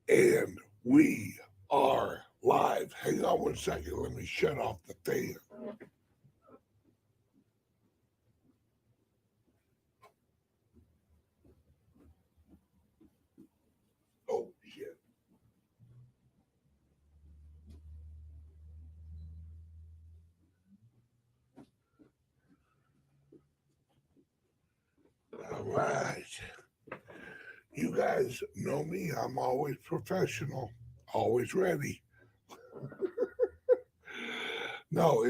And we are live. Hang on one second. Let me shut off the fan. Oh, shit. All right. You guys know me. I'm always professional, always ready. No,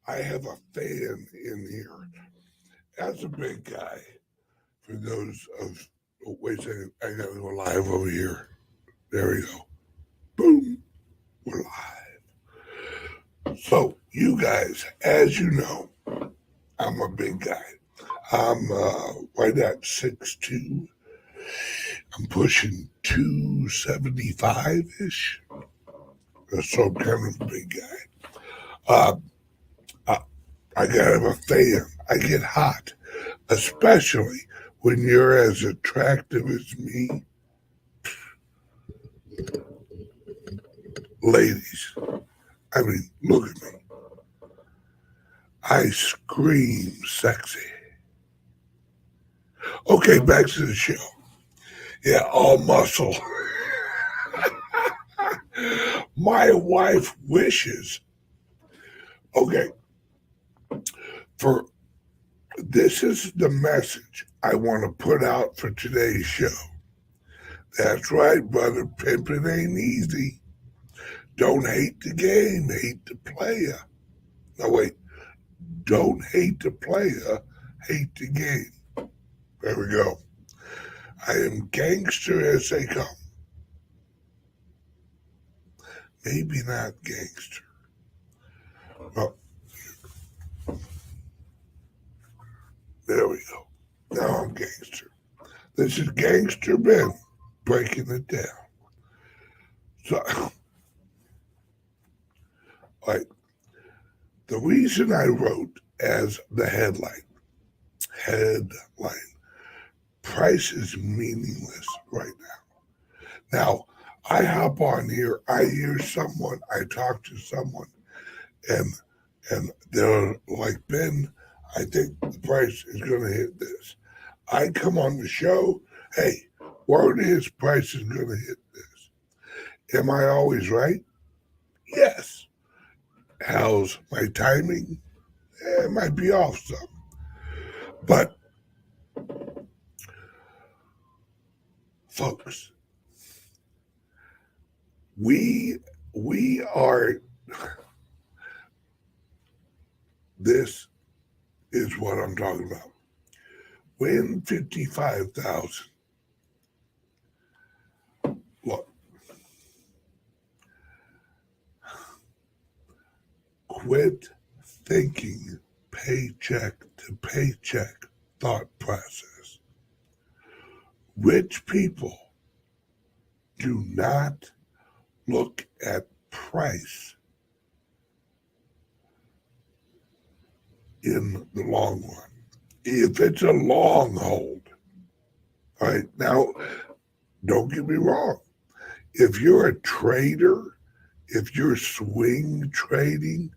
I have a fan in here. That's a big guy. For those of, oh, wait a second, I gotta go live over here. There we go. Boom, we're live. So, you guys, as you know, I'm a big guy. I'm right at 6'2". I'm pushing 275 ish. So I'm kind of a big guy. Uh, I, I gotta have a fan. I get hot, especially when you're as attractive as me. Ladies, I mean, look at me. I scream sexy. Okay, back to the show. Yeah, all muscle. My wife wishes. Okay, for this is the message I want to put out for today's show. That's right, brother. Pimping ain't easy. Don't hate the game, hate the player. No, wait. Don't hate the player, hate the game. There we go. I am gangster as they come. Maybe not gangster. Well, there we go. Now I'm gangster. This is Gangster Ben breaking it down. So, like, the reason I wrote as the headline, price is meaningless right now. Now, I hop on here, I hear someone, I talk to someone, and they're like, Ben, I think the price is going to hit this. I come on the show, hey, word is price is going to hit this. Am I always right? Yes. How's my timing? It might be off some. But, folks, we are, this is what I'm talking about. Win 55,000. Look, quit thinking paycheck to paycheck thought process. Rich people do not look at price in the long run. If it's a long hold, all right, now, don't get me wrong. If you're a trader, if you're swing trading,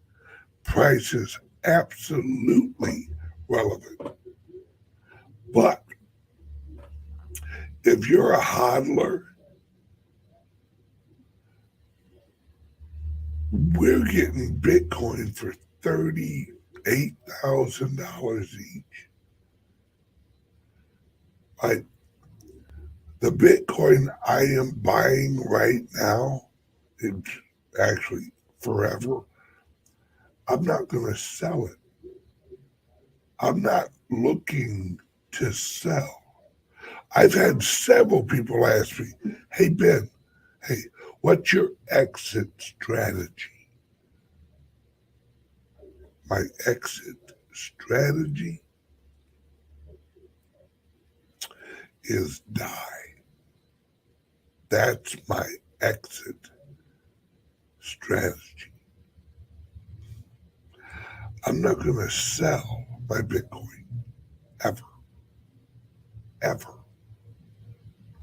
price is absolutely relevant. But if you're a hodler, we're getting Bitcoin for $38,000 each. Like, the Bitcoin I am buying right now, it's actually forever. I'm not going to sell it. I'm not looking to sell. I've had several people ask me, hey, Ben, hey, what's your exit strategy? My exit strategy is die. That's my exit strategy. I'm not going to sell my Bitcoin ever. Ever.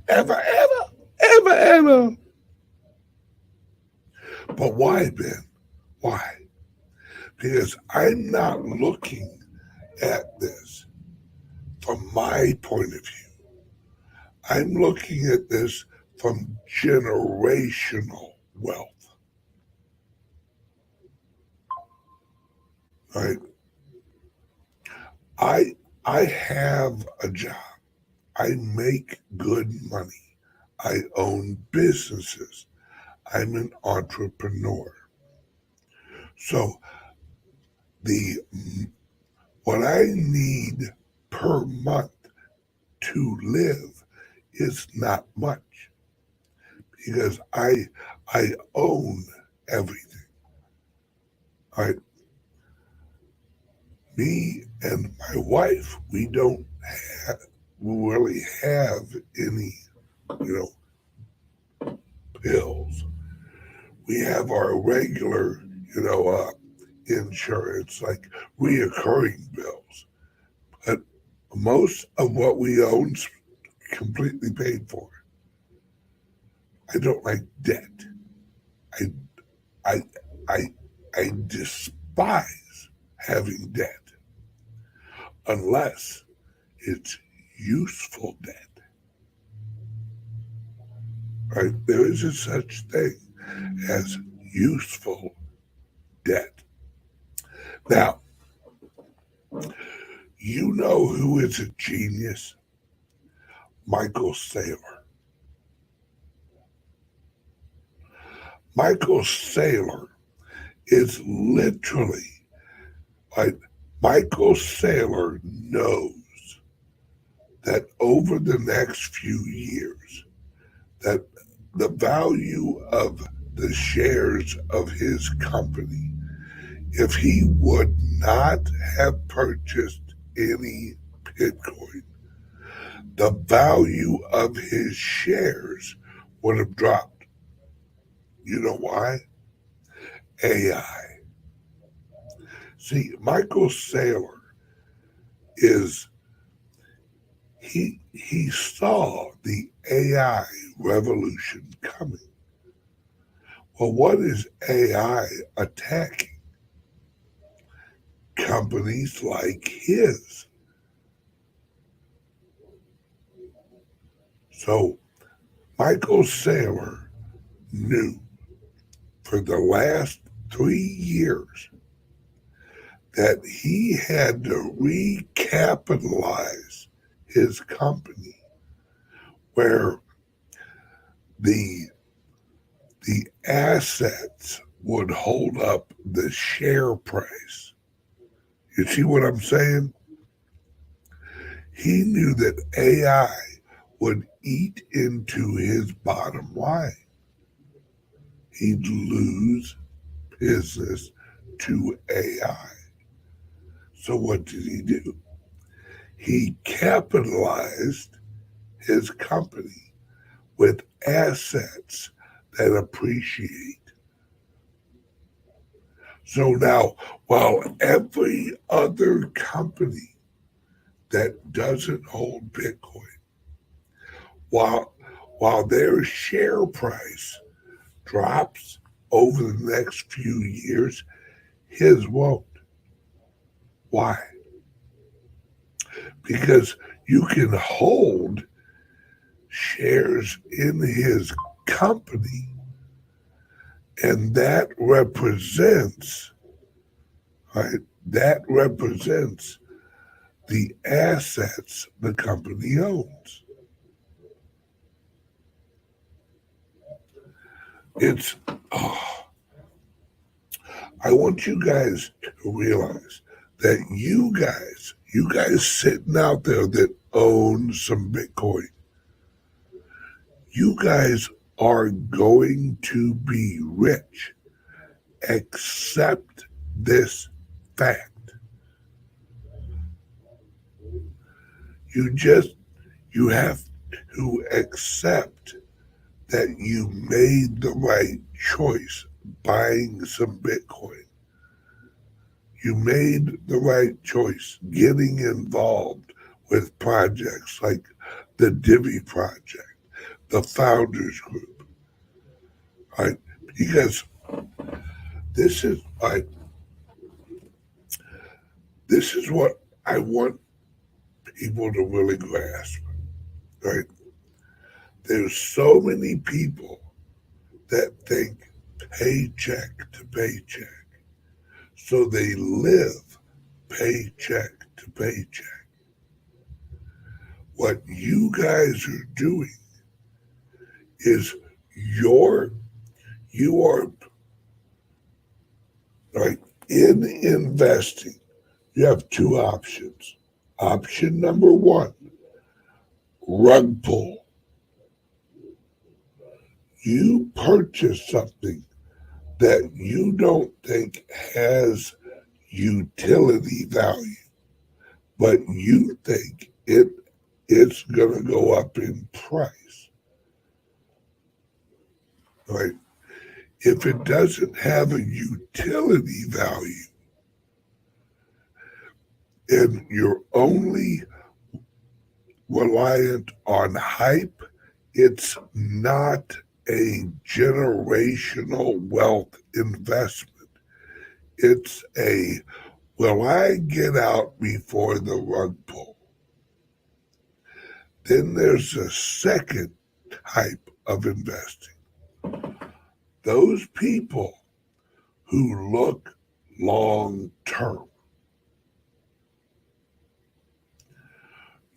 Ever, ever, ever, Santa. But why, Ben? Why? Because I'm not looking at this from my point of view. I'm looking at this from generational wealth. Right? I have a job. I make good money. I own businesses. I'm an entrepreneur. So what I need per month to live is not much because I own everything. All right. Me and my wife, we don't really have any, bills. We have our regular, insurance, like reoccurring bills. But most of what we own's completely paid for. I don't like debt. I I I I despise having debt unless it's useful debt. Right? There is a such thing as useful debt. Now, you know who is a genius? Michael Saylor. Michael Saylor is literally like Michael Saylor knows that over the next few years that the value of the shares of his company, if he would not have purchased any Bitcoin, the value of his shares would have dropped. You know why? AI. See, Michael Saylor he saw the AI revolution coming. Well, what is AI attacking? Companies like his. So Michael Saylor knew for the last 3 years that he had to recapitalize his company where the assets would hold up the share price. You see what I'm saying? He knew that AI would eat into his bottom line. He'd lose business to AI. So what did he do? He capitalized his company with assets that appreciate. So now, while every other company that doesn't hold Bitcoin, while their share price drops over the next few years, his won't. Why? Because you can hold shares in his company, and that represents, right? That represents the assets the company owns. It's, I want you guys to realize that you guys sitting out there that own some Bitcoin, you guys are going to be rich. Accept this fact. You have to accept that you made the right choice buying some Bitcoin. You made the right choice getting involved with projects like the Divy Project, the Founders Group, right? Because this is like this is what I want people to really grasp, right? There's so many people that think paycheck to paycheck, so they live paycheck to paycheck. What you guys are doing is you are like in investing. You have two options. Option number one, rug pull. You purchase something that you don't think has utility value, but you think it's gonna go up in price. Right? If it doesn't have a utility value and you're only reliant on hype, it's not a generational wealth investment. It's a will I get out before the rug pull? Then there's a second type of investing. Those people who look long term.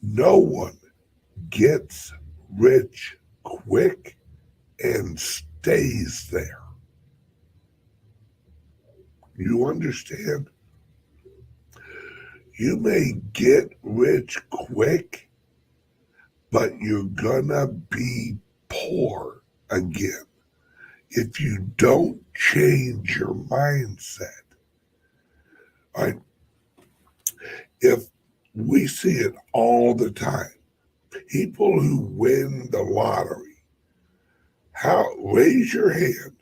No one gets rich quick and stays there. You understand? You may get rich quick, but you're gonna be poor again if you don't change your mindset. Right? If we see it all the time, people who win the lottery, raise your hand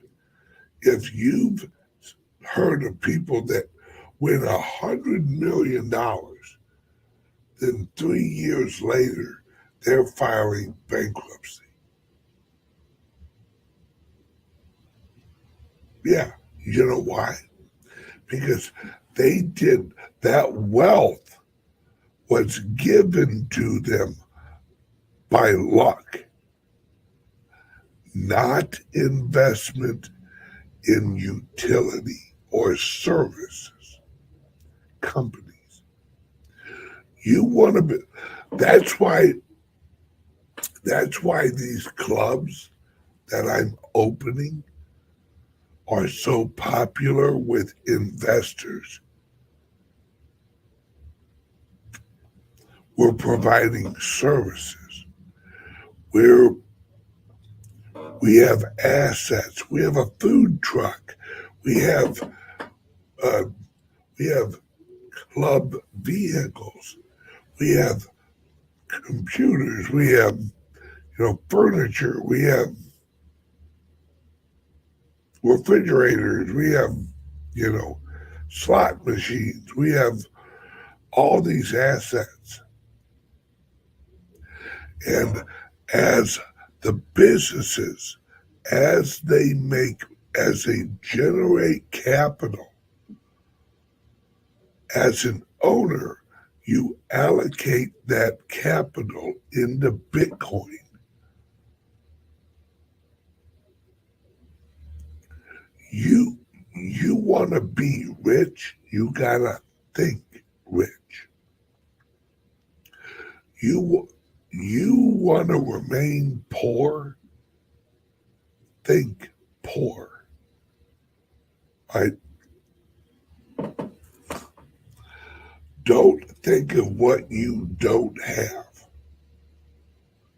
if you've heard of people that win $100 million, then 3 years later they're filing bankruptcy. Yeah, you know why? Because they did that wealth was given to them by luck, not investment in utility or services companies. You want to be that's why these clubs that I'm opening are so popular with investors. We're providing services. We have assets. We have a food truck. We have uh, we have club vehicles. We have computers. We have furniture. We have refrigerators. We have slot machines. We have all these assets. And as the businesses, as they generate capital, as an owner, you allocate that capital into Bitcoin. You want to be rich, you gotta think rich. You want to remain poor, think poor. Right? Don't think of what you don't have.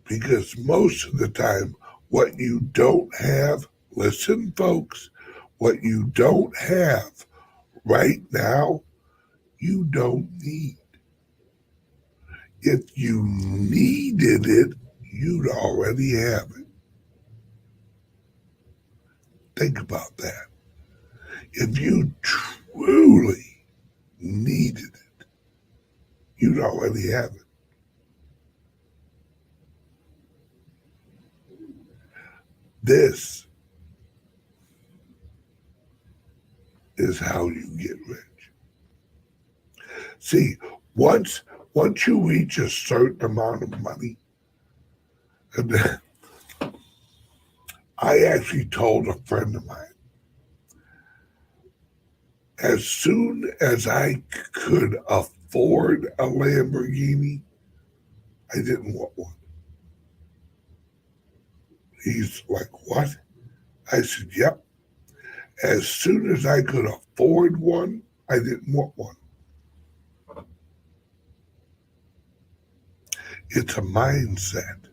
Because most of the time, what you don't have, listen, folks, what you don't have right now, you don't need. If you needed it, you'd already have it. Think about that. If you truly needed it, you'd already have it. This is how you get rich. See, once you reach a certain amount of money, and then I actually told a friend of mine, as soon as I could afford a Lamborghini, I didn't want one. He's like, what? I said, yep. As soon as I could afford one, I didn't want one. It's a mindset.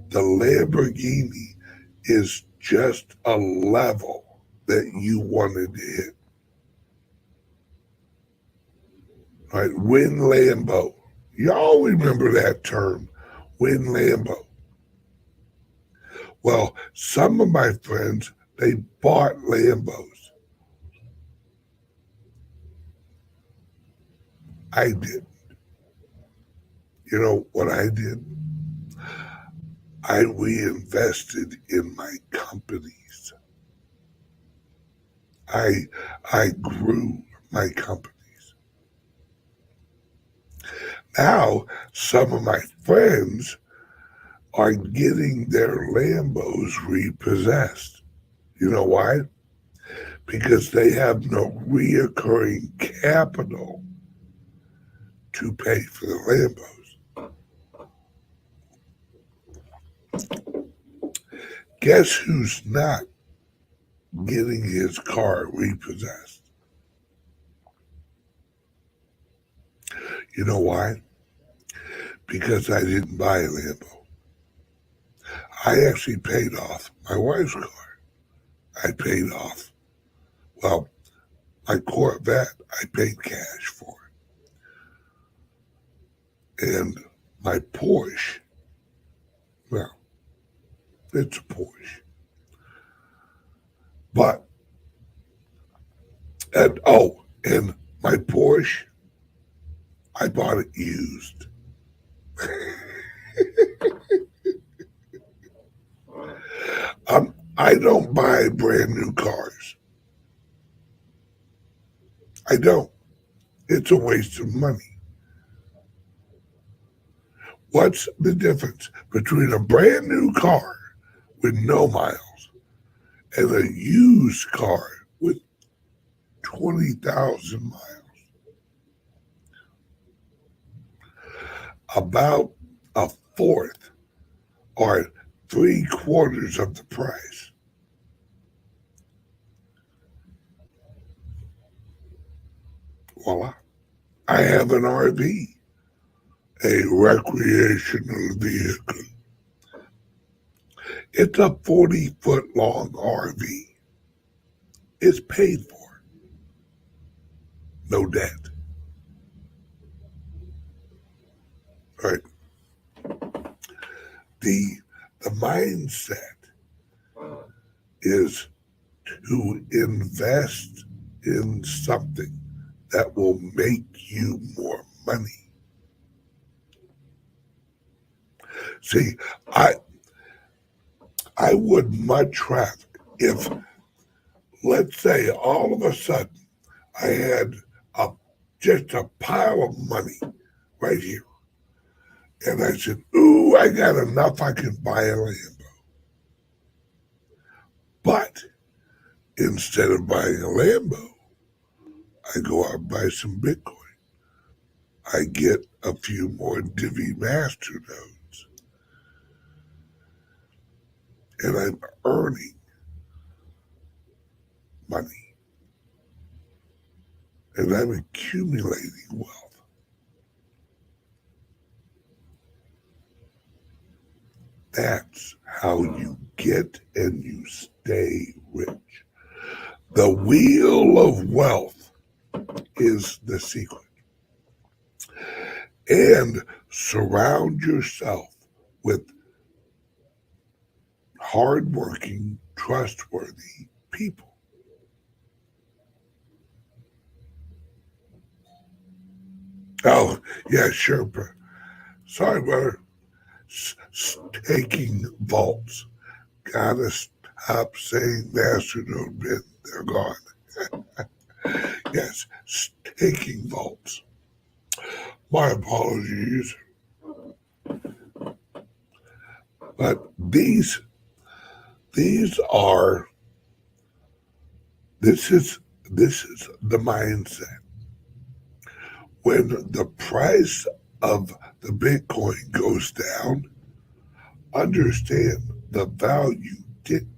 The Lamborghini is just a level that you wanted to hit. Right? Win Lambo. Y'all remember that term, win Lambo. Well, some of my friends, they bought Lambos. I didn't. You know what I did? I reinvested in my companies. I grew my companies. Now, some of my friends are getting their Lambos repossessed. You know why? Because they have no reoccurring capital to pay for the Lambos. Guess who's not getting his car repossessed? You know why? Because I didn't buy a Lambo. I actually paid off my wife's car. I paid off, well, my Corvette, I paid cash for it. And my Porsche, well, it's a Porsche. But, and my Porsche, I bought it used. I don't buy brand new cars. I don't. It's a waste of money. What's the difference between a brand new car with no miles and a used car with 20,000 miles? About a fourth or 3/4 of the price. Voila. I have an RV, a recreational vehicle. It's a 40-foot long RV. It's paid for. No debt. Right? The mindset is to invest in something that will make you more money. See, I would much rather if, let's say, all of a sudden I had just a pile of money right here, and I said, ooh, I got enough, I can buy a Lambo. But instead of buying a Lambo, I go out and buy some Bitcoin. I get a few more Divy master nodes, and I'm earning money, and I'm accumulating wealth. That's how you get and you stay rich. The wheel of wealth is the secret. And surround yourself with hardworking, trustworthy people. Oh, yeah, sure. Sorry, brother. Staking vaults. Gotta stop saying masternode bin. They're gone. Yes, staking vaults. My apologies. But these are this is the mindset. When the price of the Bitcoin goes down, understand the value didn't.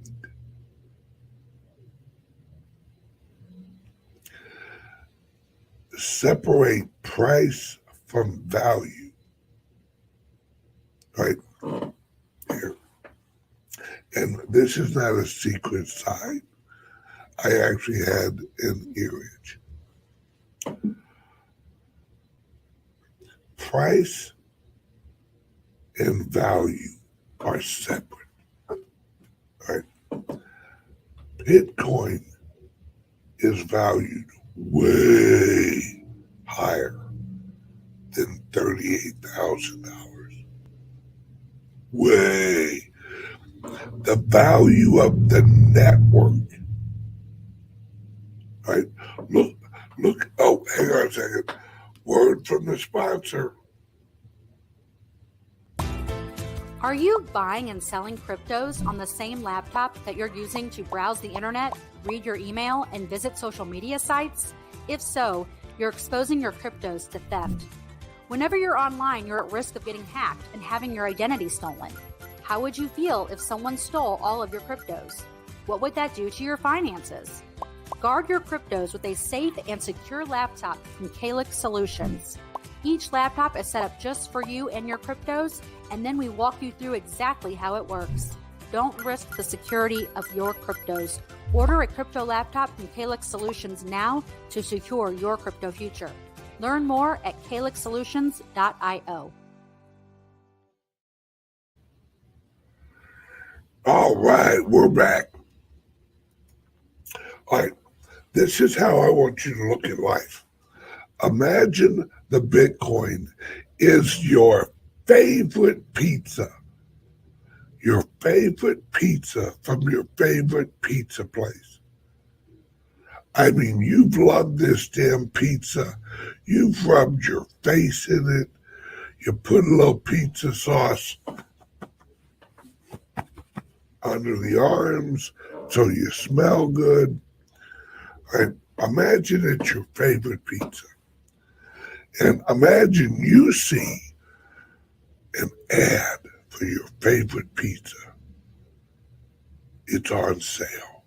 Separate price from value. Right here. And this is not a secret sign. I actually had an earage. Price and value are separate. Right? Bitcoin is valued way higher than $38,000. Way. The value of the network. Right? Look. Oh, hang on a second. Word from the sponsor. Are you buying and selling cryptos on the same laptop that you're using to browse the internet, read your email, and visit social media sites? If so, you're exposing your cryptos to theft. Whenever you're online, you're at risk of getting hacked and having your identity stolen. How would you feel if someone stole all of your cryptos? What would that do to your finances? Guard your cryptos with a safe and secure laptop from CALIX Solutions. Each laptop is set up just for you and your cryptos, and then we walk you through exactly how it works. Don't risk the security of your cryptos. Order a crypto laptop from CALIX Solutions now to secure your crypto future. Learn more at calixsolutions.io. All right, we're back. All right, this is how I want you to look at life. Imagine the Bitcoin is your favorite pizza. Your favorite pizza from your favorite pizza place. I mean, you've loved this damn pizza. You've rubbed your face in it. You put a little pizza sauce under the arms so you smell good. Right? Imagine it's your favorite pizza. And imagine you see an ad for your favorite pizza. It's on sale.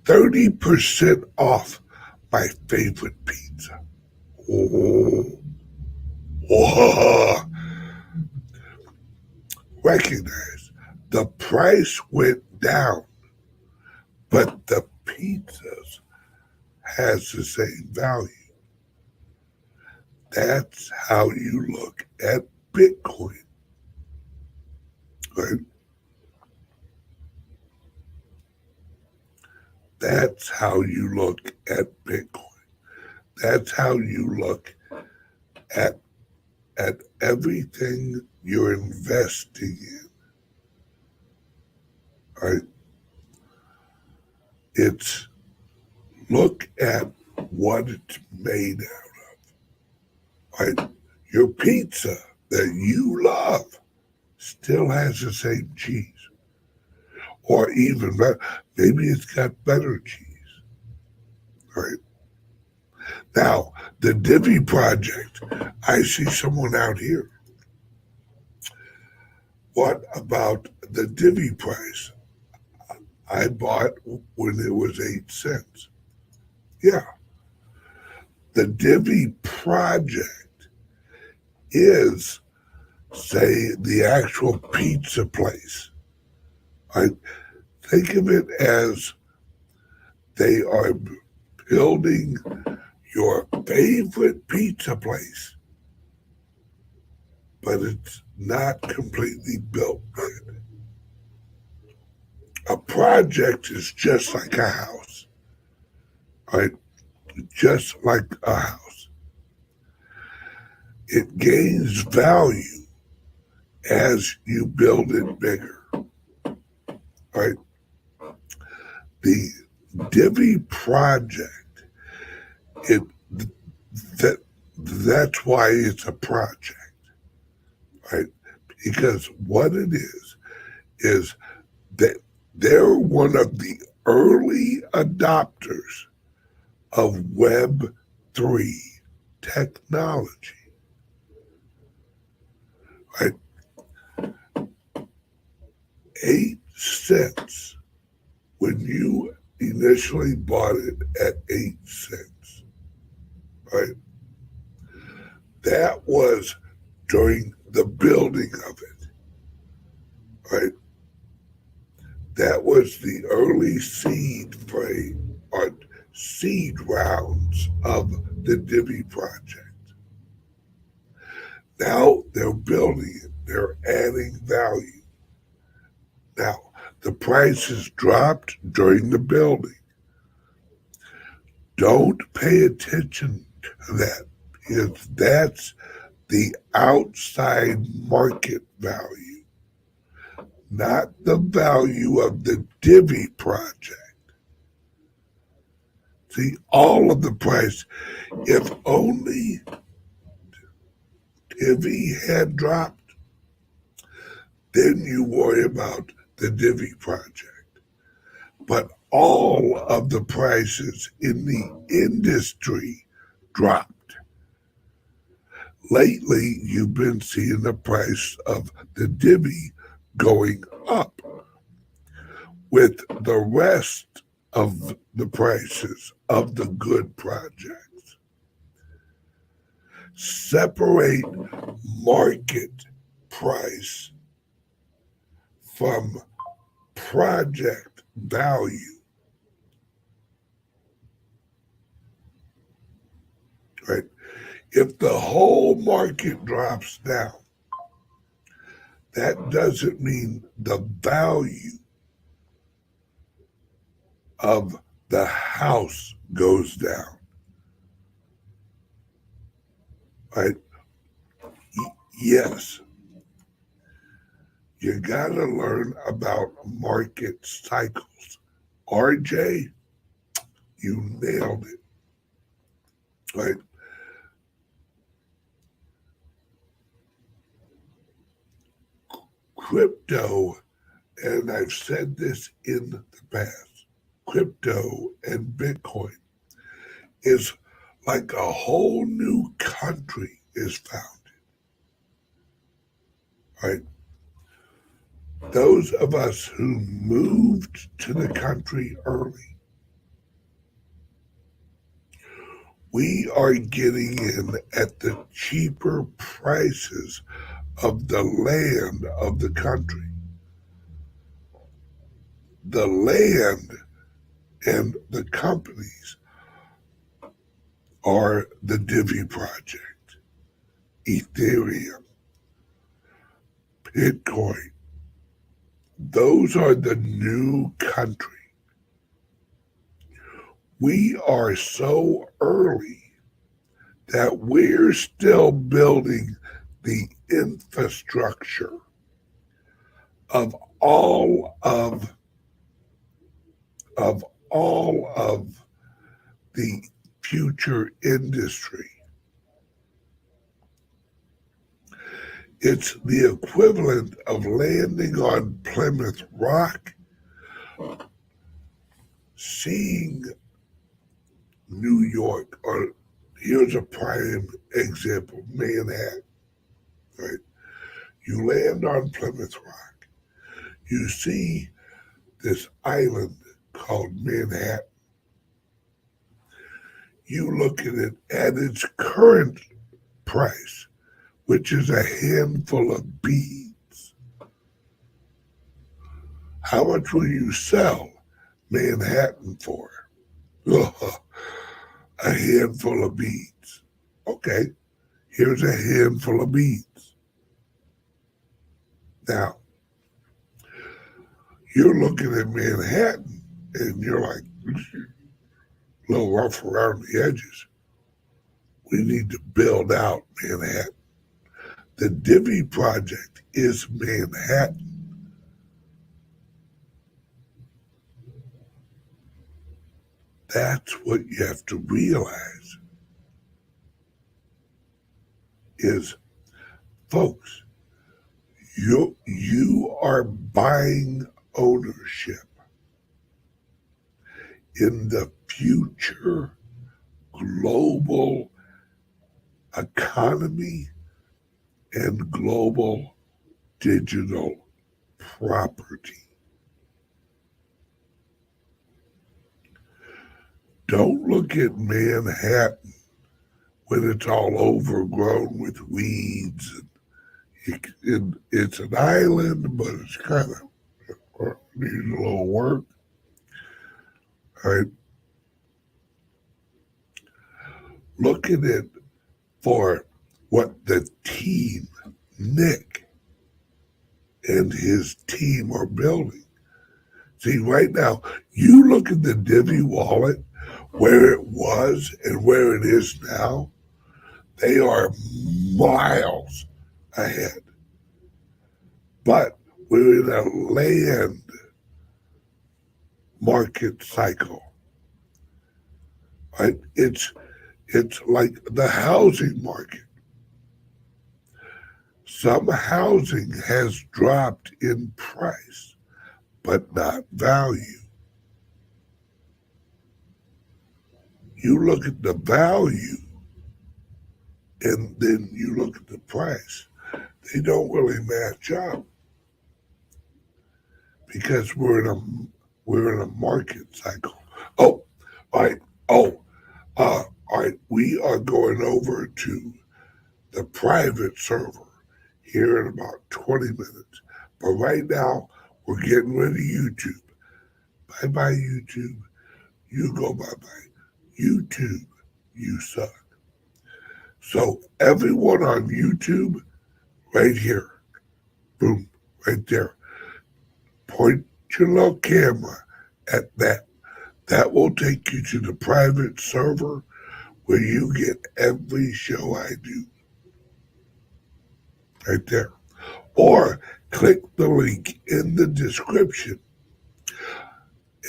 30% off my favorite pizza. Oh. Recognize the price went down, but the pizzas has the same value. That's how you look at Bitcoin. Right? That's how you look at Bitcoin. That's how you look at everything you're investing in. Right? It's look at what it's made out of. Right? Your pizza that you love still has the same cheese. Or even better, maybe it's got better cheese. Right? Now, the Divy Project, I see someone out here. What about the Divy price? I bought when it was 8 cents. Yeah. The Divy Project is, say, the actual pizza place. Right? Think of it as they are building your favorite pizza place, but it's not completely built yet. A project is just like a house, right? Just like a house. It gains value as you build it bigger, right? The Divy Project, that's why it's a project, right? Because what it is that they're one of the early adopters of Web3 technology, right? 8 cents when you initially bought it at 8 cents, right? That was during the building of it, right? That was the early seed frame or seed rounds of the Divy Project. Now they're building it, they're adding value. Now, the prices dropped during the building. Don't pay attention to that because that's the outside market value, not the value of the Divy Project. See, all of the price, if only Divy had dropped, then you worry about the Divy Project. But all of the prices in the industry dropped. Lately, you've been seeing the price of the Divy going up with the rest of the prices of the good projects. Separate market price from project value. Right? If the whole market drops down, that doesn't mean the value of the house goes down. Right? Yes. You got to learn about market cycles. RJ, you nailed it. Right? Crypto, and I've said this in the past, crypto and Bitcoin is like a whole new country is founded. Right? Those of us who moved to the country early, we are getting in at the cheaper prices of the land of the country. The land and the companies are the Divy Project, Ethereum, Bitcoin. Those are the new country. We are so early that we're still building the infrastructure of all of the future industry. It's the equivalent of landing on Plymouth Rock, seeing New York, or here's a prime example, Manhattan, right? You land on Plymouth Rock, you see this island called Manhattan. You look at it at its current price, which is a handful of beads. How much will you sell Manhattan for? A handful of beads. Okay, here's a handful of beads. Now, you're looking at Manhattan and you're like, a little rough around the edges. We need to build out Manhattan. The Divy Project is Manhattan. That's what you have to realize is, folks, you are buying ownership in the future global economy and global digital property. Don't look at Manhattan when it's all overgrown with weeds. It's an island, but it's kind of needs a little work. All right. Look at it for what the team, Nick, and his team are building. See, right now, you look at the Divy wallet, where it was and where it is now, they are miles ahead. But we're in a land market cycle. Right? It's like the housing market. Some housing has dropped in price, but not value. You look at the value and then you look at the price. They don't really match up because we're in a market cycle. Oh, all right. All right. We are going over to the private server here in about 20 minutes. But right now, we're getting rid of YouTube. Bye-bye, YouTube. You go bye-bye. YouTube, you suck. So everyone on YouTube, right here, boom, right there, point your little camera at that. That will take you to the private server where you get every show I do. Right there. Or click the link in the description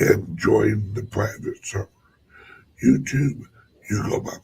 and join the private server. YouTube, you go bye-bye.